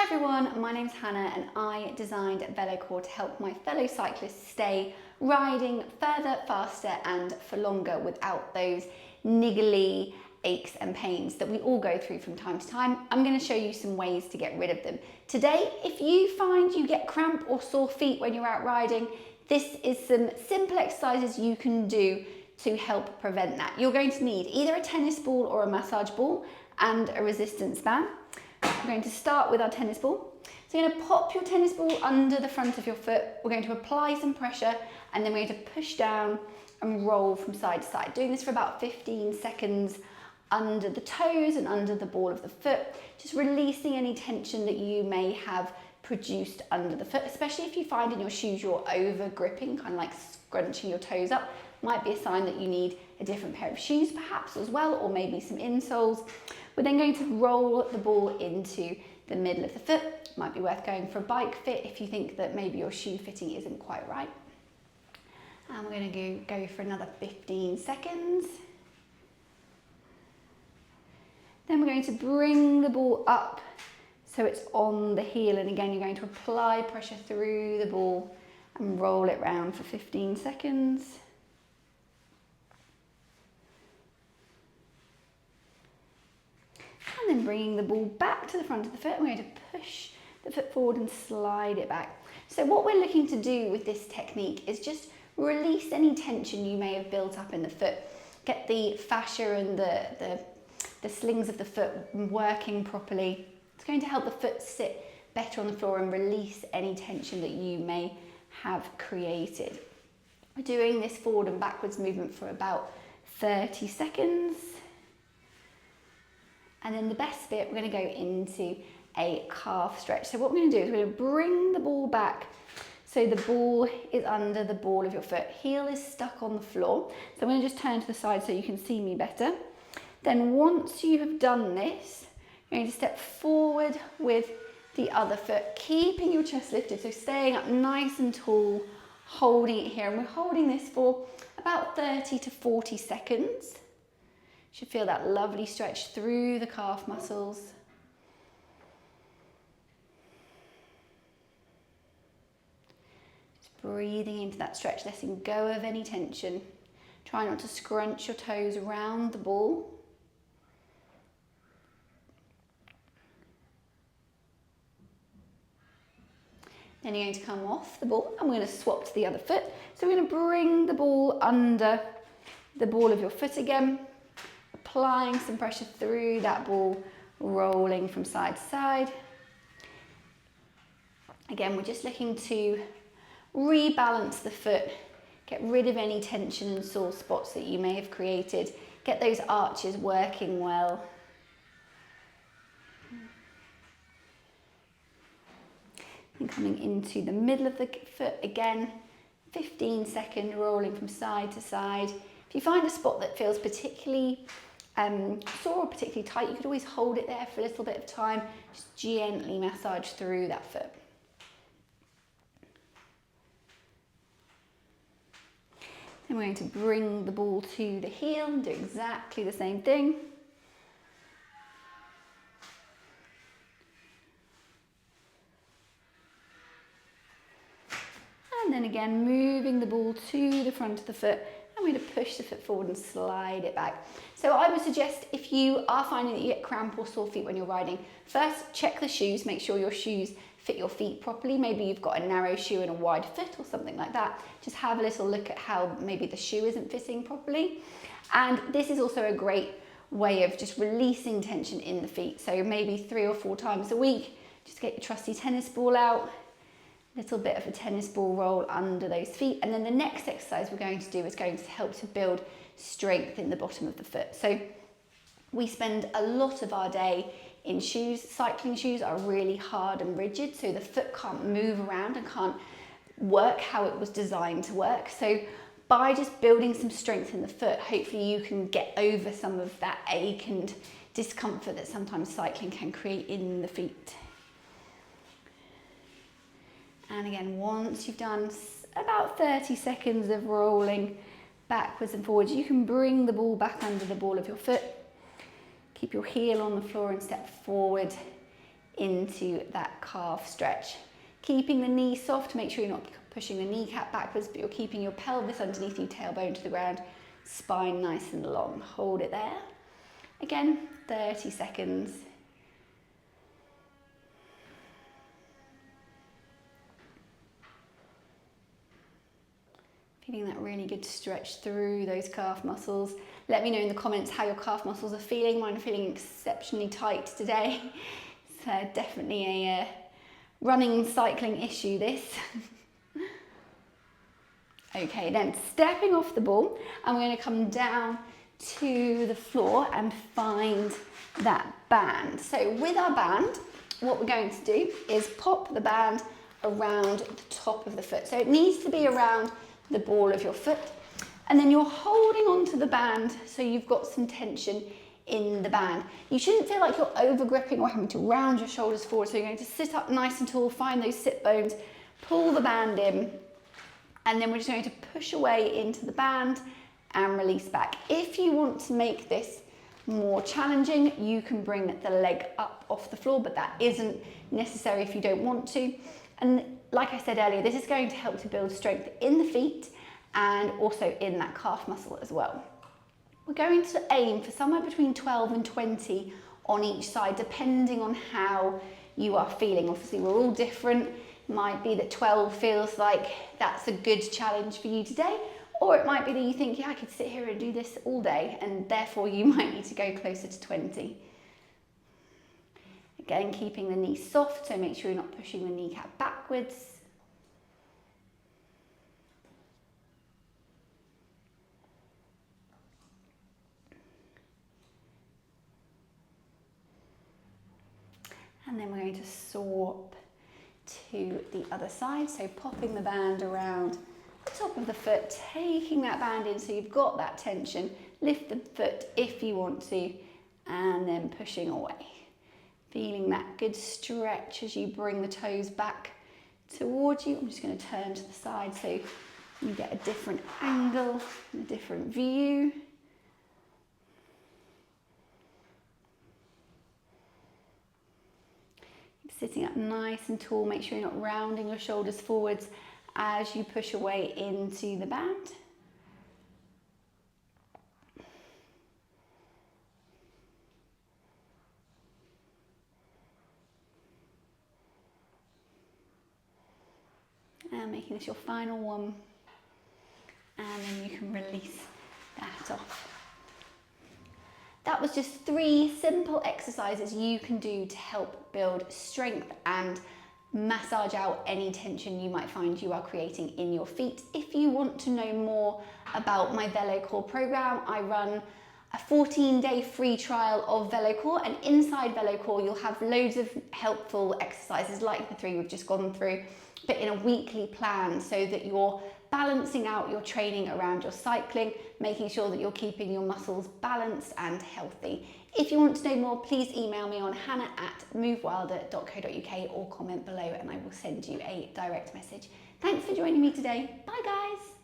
Hi everyone, my name's Hannah and I designed velocore to help my fellow cyclists stay riding further, faster and for longer without those niggly aches and pains that we all go through from time to time. I'm going to show you some ways to get rid of them. Today, if you find you get cramp or sore feet when you're out riding, this is some simple exercises you can do to help prevent that. You're going to need either a tennis ball or a massage ball and a resistance band. We're going to start with our tennis ball. So you're going to pop your tennis ball under the front of your foot. We're going to apply some pressure and then we're going to push down and roll from side to side. Doing this for about 15 seconds under the toes and under the ball of the foot, just releasing any tension that you may have produced under the foot, especially if you find in your shoes you're over gripping, kind of like scrunching your toes up. Might be a sign that you need a different pair of shoes perhaps as well, or maybe some insoles. We're then going to roll the ball into the middle of the foot. Might be worth going for a bike fit if you think that maybe your shoe fitting isn't quite right. And we're going to go for another 15 seconds. Then we're going to bring the ball up so it's on the heel, and again you're going to apply pressure through the ball and roll it round for 15 seconds. And then bringing the ball back to the front of the foot, we're going to push the foot forward and slide it back. So what we're looking to do with this technique is just release any tension you may have built up in the foot. Get the fascia and the slings of the foot working properly. It's going to help the foot sit better on the floor and release any tension that you may have created. We're doing this forward and backwards movement for about 30 seconds. And then the best bit, we're going to go into a calf stretch. So what we're going to do is we're going to bring the ball back so the ball is under the ball of your foot. Heel is stuck on the floor. So I'm going to just turn to the side so you can see me better. Then once you have done this, you're going to step forward with the other foot, keeping your chest lifted. So staying up nice and tall, holding it here. And we're holding this for about 30 to 40 seconds. Should feel that lovely stretch through the calf muscles. Just breathing into that stretch, letting go of any tension. Try not to scrunch your toes around the ball. Then you're going to come off the ball and we're going to swap to the other foot. So we're going to bring the ball under the ball of your foot again. Applying some pressure through that ball, rolling from side to side. Again, we're just looking to rebalance the foot, get rid of any tension and sore spots that you may have created, get those arches working well. And coming into the middle of the foot again, 15-second rolling from side to side. If you find a spot that feels particularly sore or particularly tight, you could always hold it there for a little bit of time, just gently massage through that foot. Then we're going to bring the ball to the heel and do exactly the same thing. And then again, moving the ball to the front of the foot. I'm going to push the foot forward and slide it back. So I would suggest if you are finding that you get cramp or sore feet when you're riding, first check the shoes, make sure your shoes fit your feet properly. Maybe you've got a narrow shoe and a wide foot or something like that. Just have a little look at how maybe the shoe isn't fitting properly. And this is also a great way of just releasing tension in the feet. So maybe 3 or 4 times a week, just get your trusty tennis ball out. Little bit of a tennis ball roll under those feet, and then the next exercise we're going to do is going to help to build strength in the bottom of the foot. So we spend a lot of our day in shoes. Cycling shoes are really hard and rigid, so the foot can't move around and can't work how it was designed to work. So by just building some strength in the foot, hopefully you can get over some of that ache and discomfort that sometimes cycling can create in the feet. And again, once you've done about 30 seconds of rolling backwards and forwards, you can bring the ball back under the ball of your foot. Keep your heel on the floor and step forward into that calf stretch. Keeping the knee soft, make sure you're not pushing the kneecap backwards, but you're keeping your pelvis underneath you, tailbone to the ground, spine nice and long. Hold it there. Again, 30 seconds. Feeling that really good stretch through those calf muscles. Let me know in the comments how your calf muscles are feeling. Mine are feeling exceptionally tight today. It's definitely a running, cycling issue, this. Okay, then stepping off the ball, and we're going to come down to the floor and find that band. So with our band, what we're going to do is pop the band around the top of the foot. So it needs to be around the ball of your foot, and then you're holding onto the band so you've got some tension in the band. You shouldn't feel like you're over gripping or having to round your shoulders forward, so you're going to sit up nice and tall, find those sit bones, pull the band in, and then we're just going to push away into the band and release back. If you want to make this more challenging, you can bring the leg up off the floor, but that isn't necessary if you don't want to. And like I said earlier, this is going to help to build strength in the feet and also in that calf muscle as well. We're going to aim for somewhere between 12 and 20 on each side, depending on how you are feeling. Obviously, we're all different. It might be that 12 feels like that's a good challenge for you today, or it might be that you think, yeah, I could sit here and do this all day, and therefore you might need to go closer to 20. Again, keeping the knee soft, so make sure you're not pushing the kneecap backwards. And then we're going to swap to the other side, so popping the band around the top of the foot, taking that band in so you've got that tension. Lift the foot if you want to, and then pushing away. Feeling that good stretch as you bring the toes back towards you. I'm just going to turn to the side so you get a different angle, a different view. Sitting up nice and tall, make sure you're not rounding your shoulders forwards as you push away into the band. And making this your final one, and then you can release that off. That was just 3 simple exercises you can do to help build strength and massage out any tension you might find you are creating in your feet. If you want to know more about my velocore program, I run a 14-day free trial of velocore, and inside velocore you'll have loads of helpful exercises like the 3 we've just gone through, but in a weekly plan, so that you're balancing out your training around your cycling, making sure that you're keeping your muscles balanced and healthy. If you want to know more, please email me on hannah@movewilder.co.uk or comment below and I will send you a direct message. Thanks for joining me today. Bye guys.